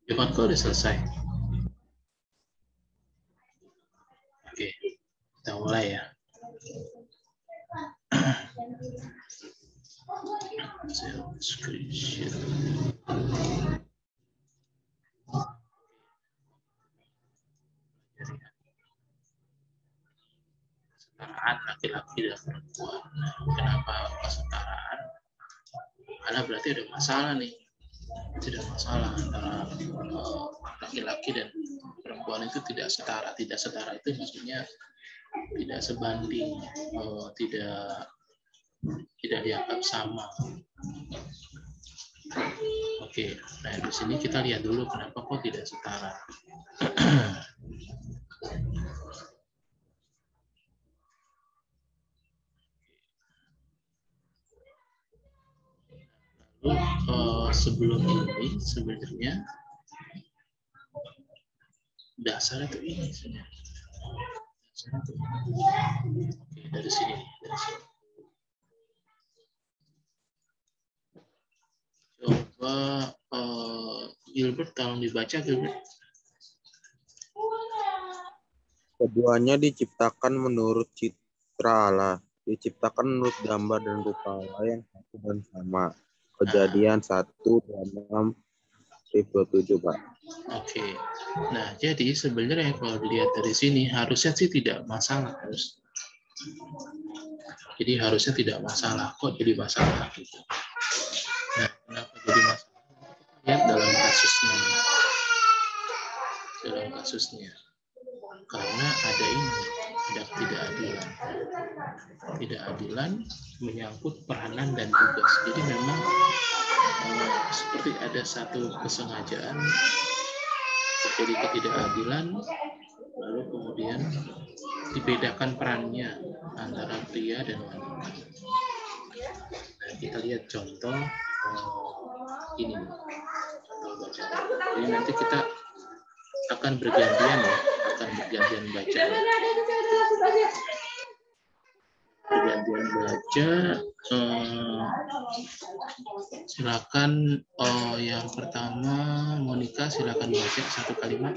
Jawabanku udah selesai. Oke, kita mulai ya. Screenshot. Kesetaraan laki-laki dan perempuan. Kenapa kesetaraan? Karena berarti ada masalah nih. Tidak masalah antara laki-laki dan perempuan itu tidak setara. Tidak setara itu maksudnya tidak sebanding, tidak dianggap sama. Oke, nah di sini kita lihat dulu kenapa kok tidak setara. Lalu sebelum ini sebenarnya dasarnya itu ini sebenarnya. Dasarnya itu ini. Oke, dari sini. Coba Gilbert tolong dibaca, Gilbert. Keduanya diciptakan menurut citra Allah, diciptakan menurut gambar dan rupa Allah yang satu dan sama. Kejadian 1:26-27, Pak. Oke. Nah, jadi sebenarnya kalau dilihat dari sini harusnya sih tidak masalah, Jadi harusnya tidak masalah, kok jadi masalah gitu. Nah, kenapa jadi masalah? Lihat dalam kasusnya. Karena ada ini, tidak adilan menyangkut peranan dan tugas. Jadi memang seperti ada satu kesengajaan terjadi ketidakadilan, lalu kemudian dibedakan perannya antara pria dan wanita. Nah, kita lihat contoh ini. Jadi nanti kita akan bergantian ya, baca. Silakan yang pertama Monica, silakan baca satu kalimat.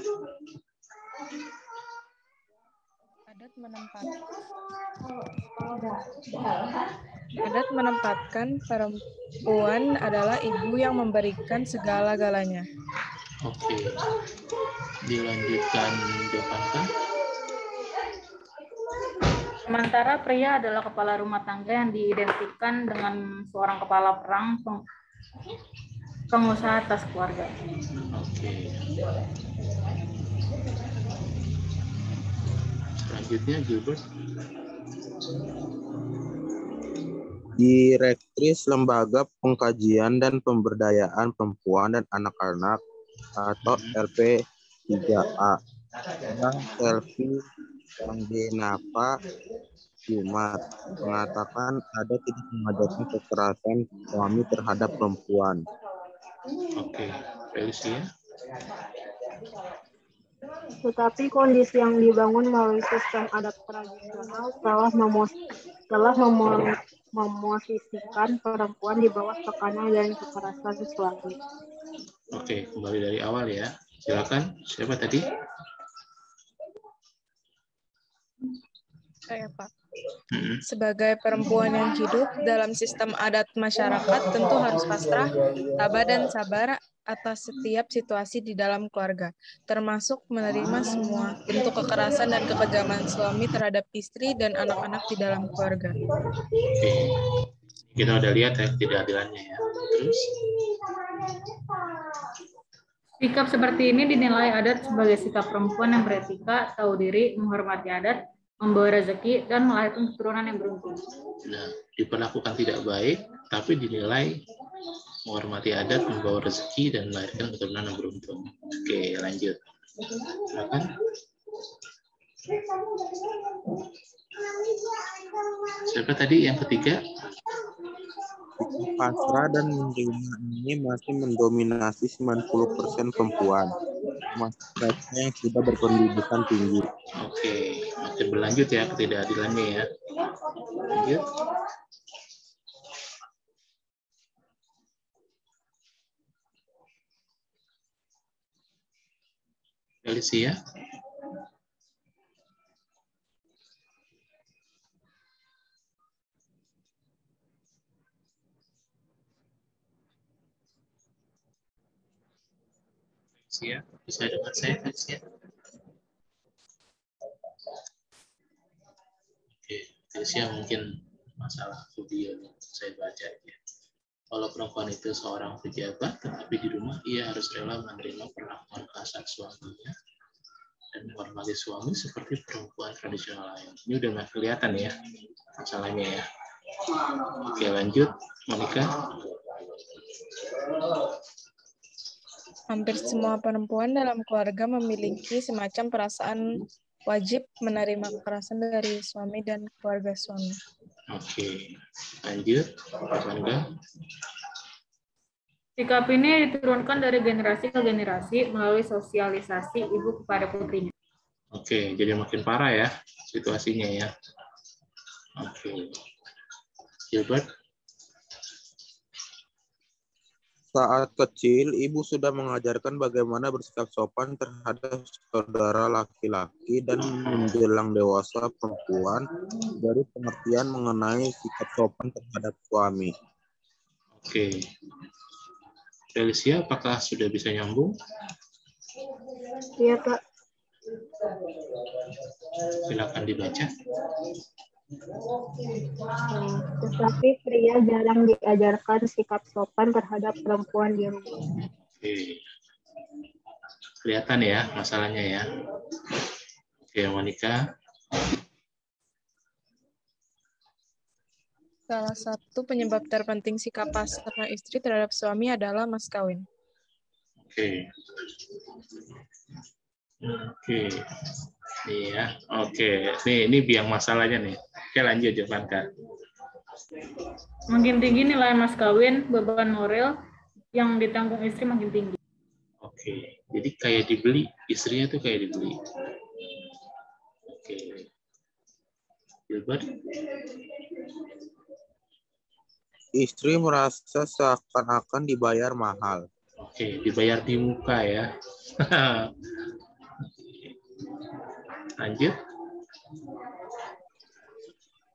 Adat menempatkan perempuan adalah ibu yang memberikan segala-galanya. Oke. Dilanjutkan, Devanka. Sementara pria adalah kepala rumah tangga yang diidentikan dengan seorang kepala perang, pengusaha atas keluarga. Oke. Selanjutnya, Gilbert. Direktris Lembaga Pengkajian dan Pemberdayaan Perempuan dan Anak-anak atau LP3A dan Selvi Panggenapa Jumat mengatakan ada tidak mengajarkan kekerasan suami terhadap perempuan. Oke, Felicia. Tetapi kondisi yang dibangun melalui sistem adat tradisional telah memosisikan perempuan di bawah tekanan dan kekerasan suami. Oke, kembali dari awal ya. Silakan. Siapa tadi? Saya, Pak. Sebagai perempuan yang hidup dalam sistem adat masyarakat tentu harus pasrah, tabah dan sabar atas setiap situasi di dalam keluarga, termasuk menerima semua bentuk kekerasan dan kekejaman suami terhadap istri dan anak-anak di dalam keluarga. Oke. Kita udah lihat ya ketidakadilannya ya. Terus? Sikap seperti ini dinilai adat sebagai sikap perempuan yang beretika, tahu diri, menghormati adat, membawa rezeki, dan melahirkan keturunan yang beruntung. Nah, diperlakukan tidak baik, tapi dinilai menghormati adat, membawa rezeki, dan melahirkan keturunan yang beruntung. Oke, lanjut. Silakan. Siapa tadi yang ketiga? Pasrah dan menerima ini masih mendominasi 90% perempuan, termasuk yang sudah berpendidikan tinggi. Oke, makin berlanjut ya ketidakadilannya ya. Lanjut. Felicia? Felicia, bisa dengar saya, Felicia? Oke, Felicia mungkin masalah video saya baca ya. Kalau perempuan itu seorang pejabat, tetapi di rumah ia harus rela menerima perlakuan kasar suaminya dan menghormati suami seperti perempuan tradisional lain. Ini udah nggak kelihatan ya masalahnya ya. Oke, lanjut, Monica. Hampir semua perempuan dalam keluarga memiliki semacam perasaan wajib menerima kekerasan dari suami dan keluarga suami. Oke, lanjut, Mangga. Sikap ini diturunkan dari generasi ke generasi melalui sosialisasi ibu kepada putrinya. Oke, jadi makin parah ya situasinya ya. Oke, Gilbert. Saat kecil, ibu sudah mengajarkan bagaimana bersikap sopan terhadap saudara laki-laki dan menjelang dewasa perempuan dari pengertian mengenai sikap sopan terhadap suami. Oke, Felicia, apakah sudah bisa nyambung? Iya, Pak. Silakan dibaca. Tetapi pria jarang diajarkan sikap sopan terhadap perempuan di rumah. Oke, kelihatan ya masalahnya ya. Oke, Monica. Salah satu penyebab terpenting sikap pasrah istri terhadap suami adalah mas kawin. Oke. Oke. Iya, oke. Ini biang masalahnya nih. Oke, lanjut Jovanka. Makin tinggi nilai mas kawin, beban moral yang ditanggung istri makin tinggi. Oke. Jadi kayak dibeli, istrinya tuh kayak dibeli. Oke. Gilbert. Istri merasa seakan-akan dibayar mahal. Oke, dibayar di muka ya. Lanjut.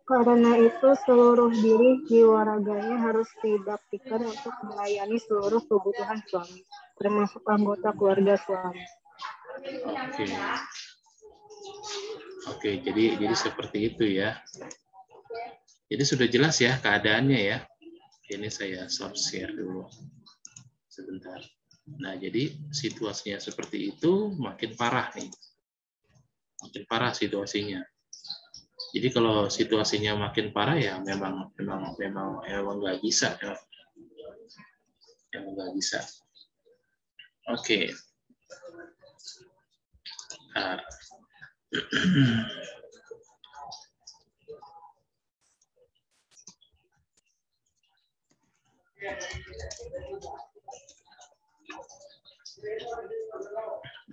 Karena itu seluruh diri jiwa raganya harus dibaktikan untuk melayani seluruh kebutuhan suami, termasuk anggota keluarga suami. Oke. Oke, jadi seperti itu ya. Jadi sudah jelas ya keadaannya ya. Ini saya stop share dulu sebentar. Nah, jadi situasinya seperti itu makin parah nih. Makin parah situasinya. Jadi kalau situasinya makin parah ya memang nggak bisa ya. Memang nggak bisa. Oke. Nah.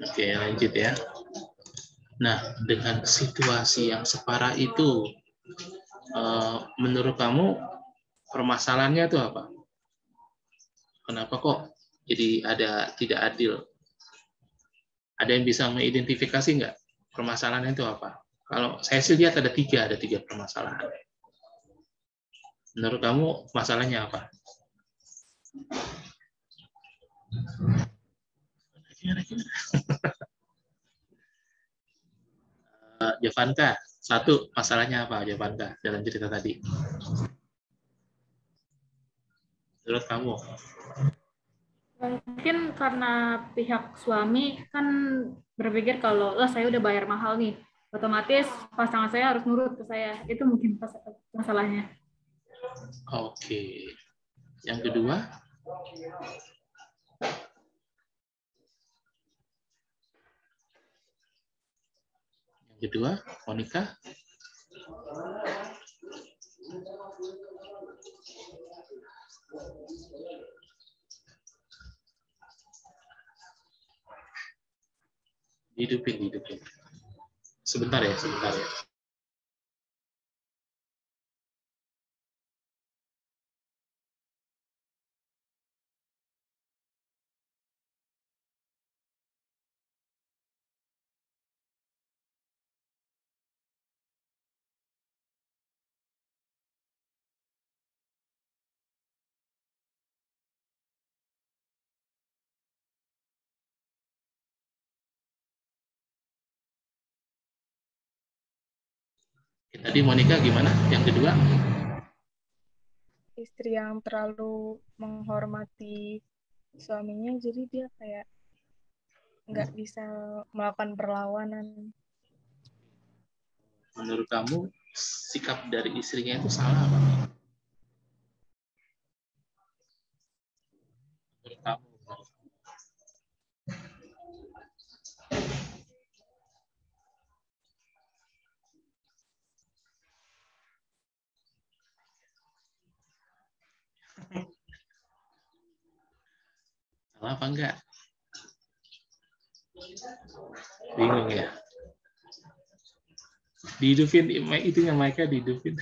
Oke, lanjut ya. Nah, dengan situasi yang separah itu, menurut kamu permasalahannya itu apa? Kenapa kok jadi ada tidak adil? Ada yang bisa mengidentifikasi nggak permasalahannya itu apa? Kalau saya sih lihat ada tiga permasalahan. Menurut kamu masalahnya apa? Jovanka, satu masalahnya apa Jovanka dalam cerita tadi? Menurut kamu? Mungkin karena pihak suami kan berpikir kalau saya udah bayar mahal nih, otomatis pasangan saya harus nurut ke saya. Itu mungkin masalahnya. Oke. Yang kedua? Yang kedua, Monica? Hidupin. Sebentar ya. Tadi Monica gimana? Yang kedua? Istri yang terlalu menghormati suaminya, jadi dia kayak nggak bisa melakukan perlawanan. Menurut kamu sikap dari istrinya itu salah apa? Menurut kamu? Salah apa enggak? Bingung ya? Dihidupin, itunya Maika dihidupin.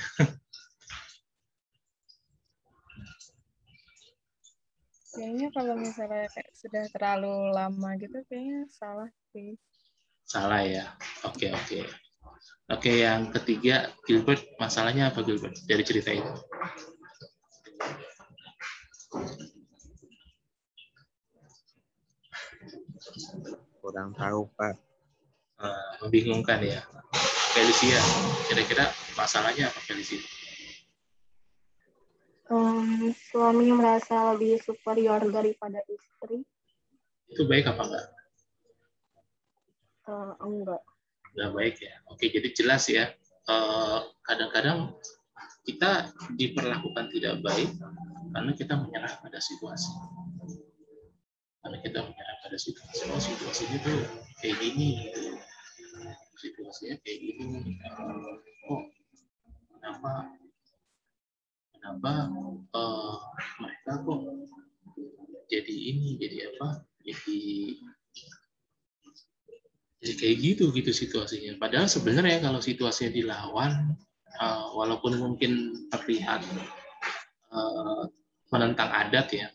Kayaknya kalau misalnya kayak sudah terlalu lama gitu, kayaknya salah sih. Salah ya? Oke. Oke, yang ketiga, Gilbert, masalahnya apa Gilbert dari cerita itu? Kurang tahu, Pak. Membingungkan ya. Felicia, kira-kira masalahnya apa Felicia? Suami merasa lebih superior daripada istri. Itu baik apa enggak? Enggak. Enggak baik ya. Oke, jadi jelas ya. Kadang-kadang kita diperlakukan tidak baik karena kita menyerah pada situasi. Karena kita menyerah pada situasi. Oh, situasinya tuh kayak gini. Gitu. Situasinya kayak gini. Oh, kenapa mereka kok jadi ini, jadi apa? Jadi kayak gitu situasinya. Padahal sebenarnya kalau situasinya dilawan, walaupun mungkin terlihat menentang adat ya,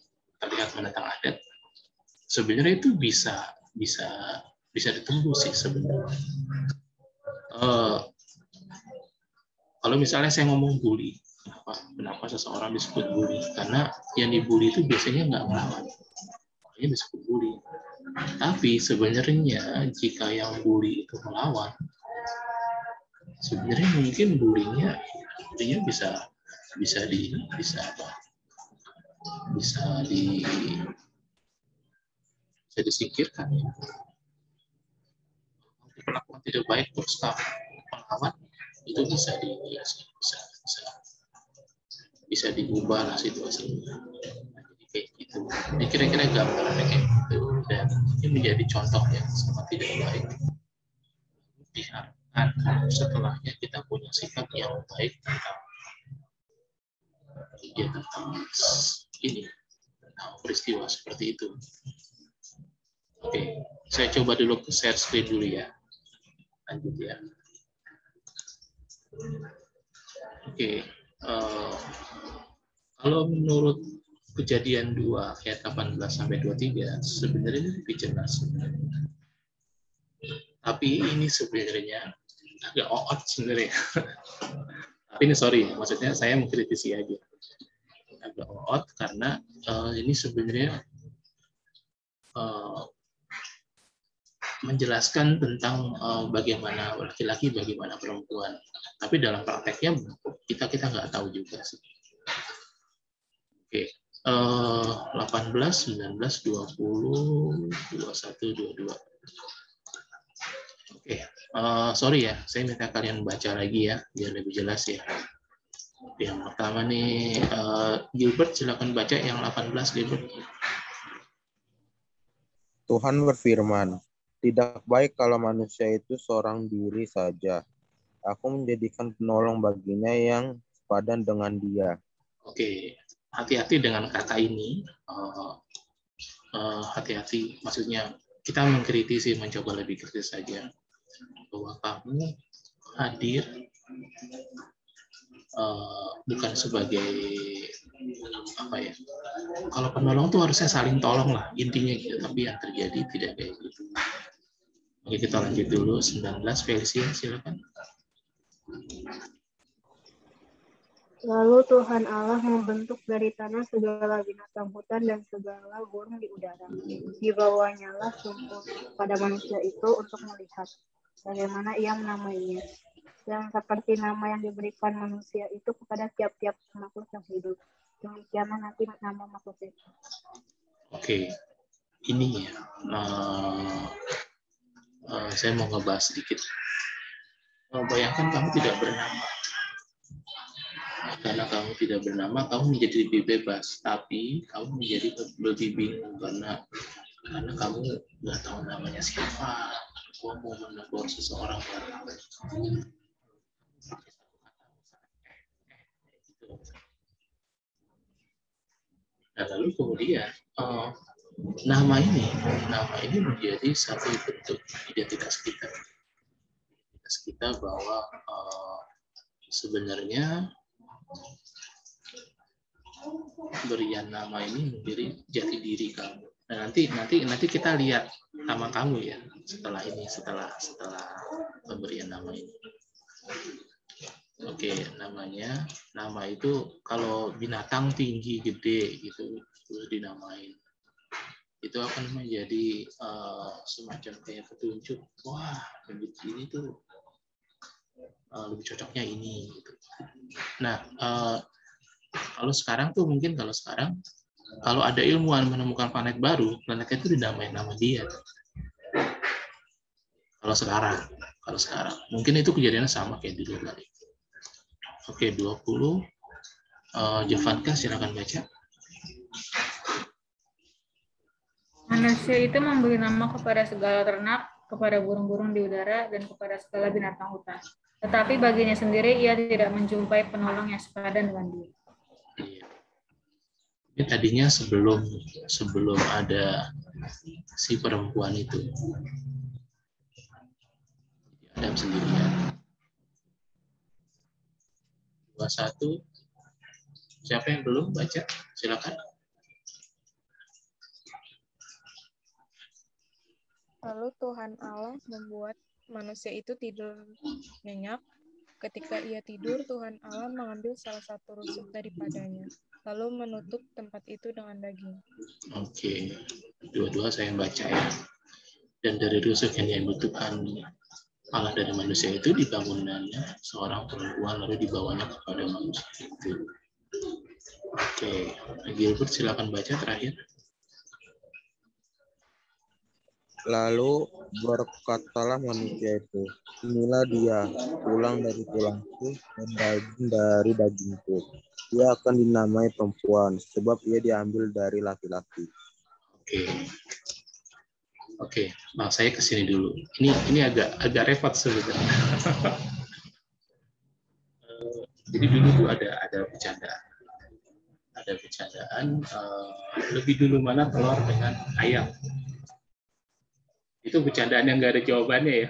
sebenarnya itu bisa ditembus sih sebenarnya. Kalau misalnya saya ngomong bully, kenapa seseorang disebut bully? Karena yang dibully itu biasanya nggak melawan, makanya disebut bully. Tapi sebenarnya jika yang bully itu melawan, sebenarnya mungkin bullyingnya bisa disingkirkan ya. Perlakuan tidak baik terus melawan itu bisa diubah lah situasinya. Jadi kayak gitu. Ini kira-kira gambarannya kayak gitu, dan ini menjadi contoh yang sangat tidak baik. Diharapkan setelahnya kita punya sikap yang baik tentang peristiwa seperti itu. Oke, saya coba dulu share screen dulu ya. Lanjut ya. Oke, kalau menurut Kejadian 2 ayat 18 sampai 23 sebenarnya ini lebih jelas. Tapi ini sebenarnya agak oot sebenarnya. Tapi ini sorry, maksudnya saya mengkritisi aja. Agak oot karena ini sebenarnya menjelaskan tentang bagaimana laki-laki, bagaimana perempuan. Tapi dalam prakteknya kita nggak tahu juga sih. Oke, 18, 19, 20, 21, 22. Oke, sorry ya, saya minta kalian baca lagi ya, biar lebih jelas ya. Yang pertama nih, Gilbert silakan baca yang 18, Gilbert. Tuhan berfirman, tidak baik kalau manusia itu seorang diri saja. Aku menjadikan penolong baginya yang sepadan dengan dia. Oke, hati-hati dengan kata ini. Hati-hati, maksudnya kita mengkritisi, mencoba lebih kritis saja. Bahwa kamu hadir bukan sebagai apa ya, kalau penolong tuh harusnya saling tolong lah intinya gitu, tapi yang terjadi tidak kayak gitu. Oke, kita lanjut dulu. 19, Felicia silakan. Lalu Tuhan Allah membentuk dari tanah segala binatang hutan dan segala burung di udara. Dibawanya lah sumpah pada manusia itu untuk melihat bagaimana ia menamainya. yang seperti nama yang diberikan manusia itu kepada tiap-tiap makhluk yang hidup. Demikianlah nanti nama makhluk itu. Oke, ini ya, saya mau ngebahas sedikit. Bayangkan kamu tidak bernama. Karena kamu tidak bernama, kamu menjadi lebih bebas. Tapi kamu menjadi lebih bingung karena kamu nggak tahu namanya siapa. Kamu mau menegur seseorang baru. Nah, lalu kemudian nama ini menjadi satu bentuk identitas kita. Identitas kita bahwa sebenarnya berian nama ini menjadi jati diri kamu. Nah, nanti kita lihat nama kamu ya setelah pemberian nama ini. Oke, nama itu kalau binatang tinggi gede gitu terus dinamain, itu akan menjadi semacam kayak petunjuk, wah ini tuh lebih cocoknya ini gitu. Nah, kalau sekarang kalau ada ilmuwan menemukan planet baru, planet itu dinamain nama dia. Kalau sekarang mungkin itu kejadiannya sama kayak dulu kali. Oke, 20. Jovanka, silakan baca. Manusia itu memberi nama kepada segala ternak, kepada burung-burung di udara, dan kepada segala binatang hutan. Tetapi baginya sendiri, ia tidak menjumpai penolong yang sepadan dengan dia. Ini tadinya sebelum ada si perempuan itu. Adam sendirian. 21. Siapa yang belum baca? Silakan. Lalu Tuhan Allah membuat manusia itu tidur nyenyak. Ketika ia tidur, Tuhan Allah mengambil salah satu rusuk daripadanya, lalu menutup tempat itu dengan daging. Oke, dua-dua saya baca ya. Dan dari rusuk yang dibutuhkan Allah dari manusia itu dibangunannya seorang perempuan lalu dibawanya kepada manusia itu. Oke, Gilbert silakan baca terakhir. Lalu berkatalah manusia itu, inilah dia, tulang dari tulangku dan daging dari dagingku. Dia akan dinamai perempuan, sebab ia diambil dari laki-laki. Oke. Nah, saya kesini dulu. Ini agak repot sebenarnya. Jadi dulu tuh ada bercandaan. Lebih dulu mana telur dengan ayam. Itu bercandaan yang nggak ada jawabannya ya.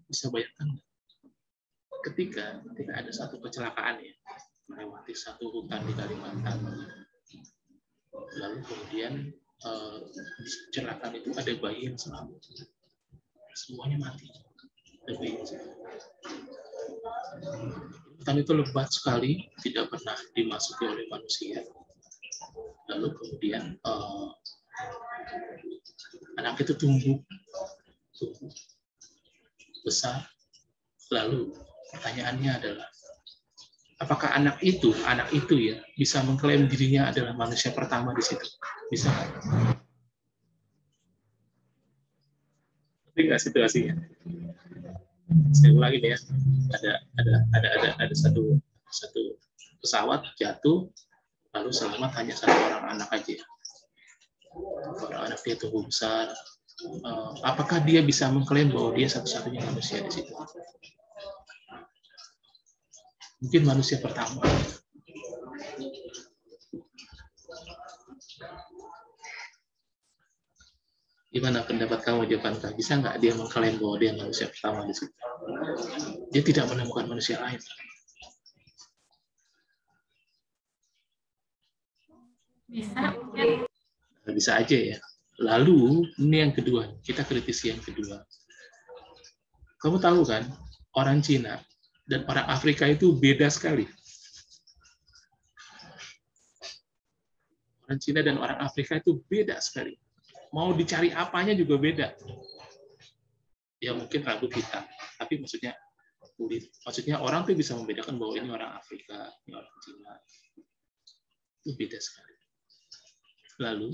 Bisa bayangkan ketika ada satu kecelakaan ya, melewati satu hutan di Kalimantan, lalu kemudian di kecelakaan itu ada bayi yang selamat, semuanya mati. Hutan itu lebat sekali, tidak pernah dimasuki oleh manusia. Lalu kemudian anak itu tumbuh besar. Lalu pertanyaannya adalah, apakah anak itu ya bisa mengklaim dirinya adalah manusia pertama di situ? Bisa? Tapi nggak situasinya. Saya ulangi ya, ada satu pesawat jatuh, lalu selamat hanya satu orang anak aja. Orang anak dia tumbuh besar. Apakah dia bisa mengklaim bahwa dia satu-satunya manusia di situ? Mungkin manusia pertama. Gimana pendapat kamu, Jovanka? Bisa nggak dia mengklaim bahwa dia manusia pertama di situ? Dia tidak menemukan manusia lain. Bisa aja ya. Lalu ini yang kedua, kita kritisi yang kedua. Kamu tahu kan, orang Cina dan orang Afrika itu beda sekali. Orang Cina dan orang Afrika itu beda sekali. Mau dicari apanya juga beda. Ya mungkin rambut hitam, tapi maksudnya kulit. Maksudnya orang tuh bisa membedakan bahwa ini orang Afrika, ini orang Cina. Itu beda sekali. Lalu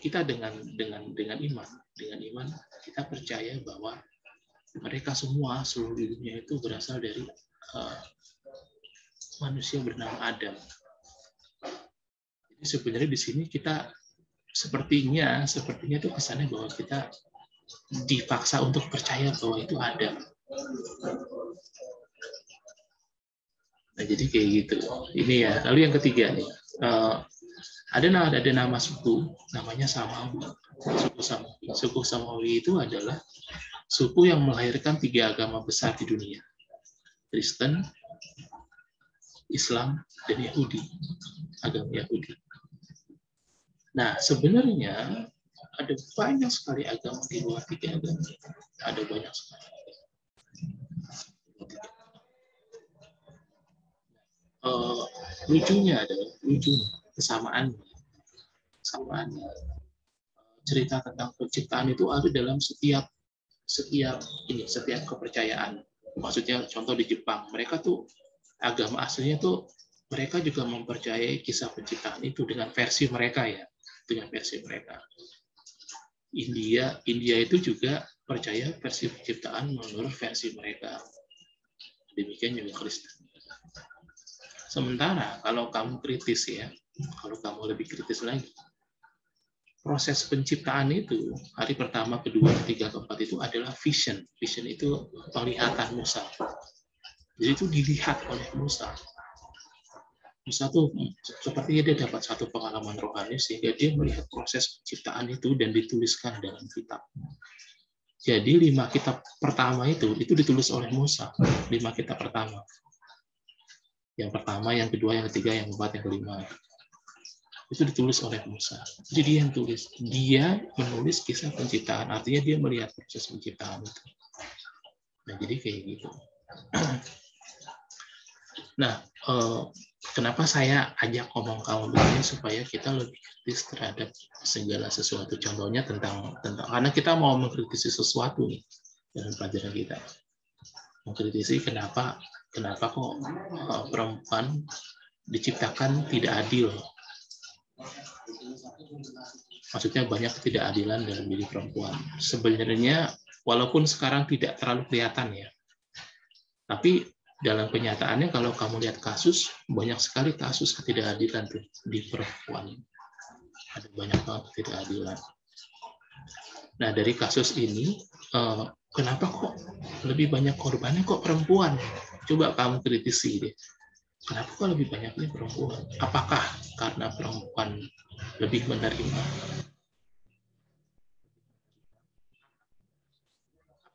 kita dengan iman kita percaya bahwa mereka semua seluruh dunia itu berasal dari manusia bernama Adam. Jadi sebenarnya di sini kita sepertinya itu kesannya bahwa kita dipaksa untuk percaya bahwa itu Adam. Nah, jadi kayak gitu. Ini ya. Lalu yang ketiga nih, ada nama suku namanya Samawi. Suku Samawi itu adalah suku yang melahirkan 3 agama besar di dunia: Kristen, Islam, dan Yahudi. Agama Yahudi. Nah, sebenarnya ada banyak sekali agama di luar 3 agama. Ada banyak sekali. Lucunya kesamaan cerita tentang penciptaan itu ada dalam setiap kepercayaan. Maksudnya contoh di Jepang, mereka tuh agama aslinya tuh mereka juga mempercayai kisah penciptaan itu dengan versi mereka ya, dengan versi mereka. India itu juga percaya versi penciptaan menurut versi mereka. Demikian juga Kristen. Sementara kalau kamu kritis ya, kalau kamu lebih kritis lagi, proses penciptaan itu hari pertama, kedua, ketiga, keempat itu adalah vision. Vision itu penglihatan Musa. Jadi itu dilihat oleh Musa. Musa tuh sepertinya dia dapat satu pengalaman rohani sehingga dia melihat proses penciptaan itu dan dituliskan dalam kitab. Jadi 5 kitab pertama itu ditulis oleh Musa. 5 kitab pertama. Yang pertama, yang kedua, yang ketiga, yang keempat, yang kelima. Itu ditulis oleh Musa. Jadi dia yang tulis. Dia menulis kisah penciptaan. Artinya dia melihat proses penciptaan itu. Nah, jadi kayak gitu. Nah, kenapa saya ajak ngomong kamu begini supaya kita lebih kritis terhadap segala sesuatu. Contohnya tentang karena kita mau mengkritisi sesuatu nih dalam pelajaran kita. Mengkritisi kenapa kok perempuan diciptakan tidak adil. Maksudnya banyak ketidakadilan dalam diri perempuan. Sebenarnya walaupun sekarang tidak terlalu kelihatan ya, tapi dalam kenyataannya kalau kamu lihat kasus, banyak sekali kasus ketidakadilan tuh di perempuan. Ada banyak banget ketidakadilan. Nah, dari kasus ini, kenapa kok lebih banyak korbannya kok perempuan? Coba kamu kritisi deh. Kenapa kok lebih banyaknya perempuan? Apakah karena perempuan lebih menerima?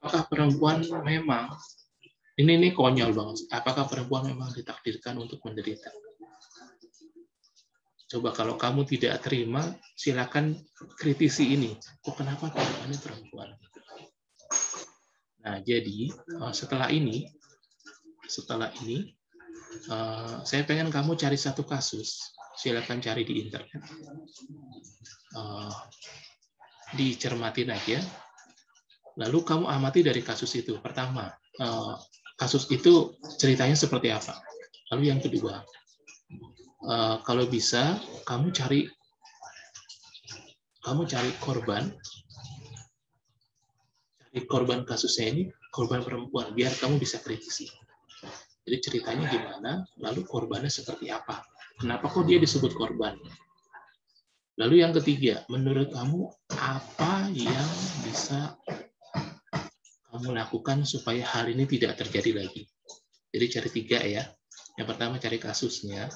Apakah perempuan memang, ini konyol banget, apakah perempuan memang ditakdirkan untuk menderita? Coba kalau kamu tidak terima, silakan kritisi ini. Kok kenapa korbannya perempuan? Nah, jadi setelah ini, saya pengen kamu cari satu kasus. Silakan cari di internet. Dicermatin aja. Lalu kamu amati dari kasus itu. Pertama, kasus itu ceritanya seperti apa? Lalu yang kedua, kalau bisa kamu cari korban kasusnya ini, korban perempuan, biar kamu bisa kritisi. Jadi ceritanya gimana, lalu korbannya seperti apa? Kenapa kok dia disebut korban? Lalu yang ketiga, menurut kamu apa yang bisa kamu lakukan supaya hal ini tidak terjadi lagi? Jadi cari 3 ya. Yang pertama cari kasusnya,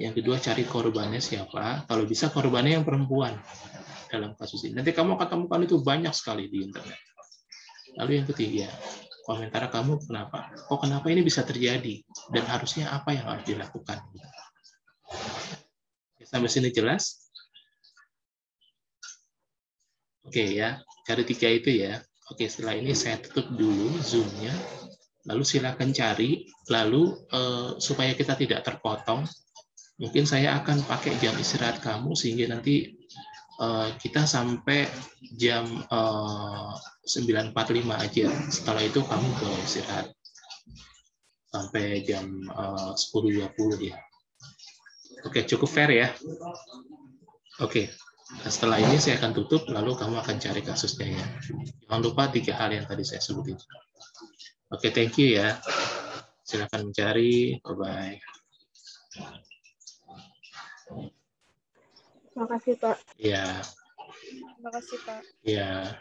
yang kedua cari korbannya siapa. Kalau bisa korbannya yang perempuan dalam kasus ini. Nanti kamu akan temukan itu banyak sekali di internet. Lalu yang ketiga, komentar kamu kenapa ini bisa terjadi dan harusnya apa yang harus dilakukan. Sampai sini jelas? Oke ya, cari 3 itu ya. Oke, setelah ini saya tutup dulu Zoom-nya. Lalu silakan cari, lalu supaya kita tidak terpotong, Mungkin saya akan pakai jam istirahat kamu sehingga nanti kita sampai jam 9.45 aja. Setelah itu kamu boleh istirahat sampai jam 10.20 ya. Oke, cukup fair ya. Oke, setelah ini saya akan tutup, lalu kamu akan cari kasusnya ya. Jangan lupa 3 hal yang tadi saya sebutin. Oke, thank you ya. Silakan mencari. Bye-bye. Terima kasih, Pak. Ya. Terima kasih, Pak. Ya.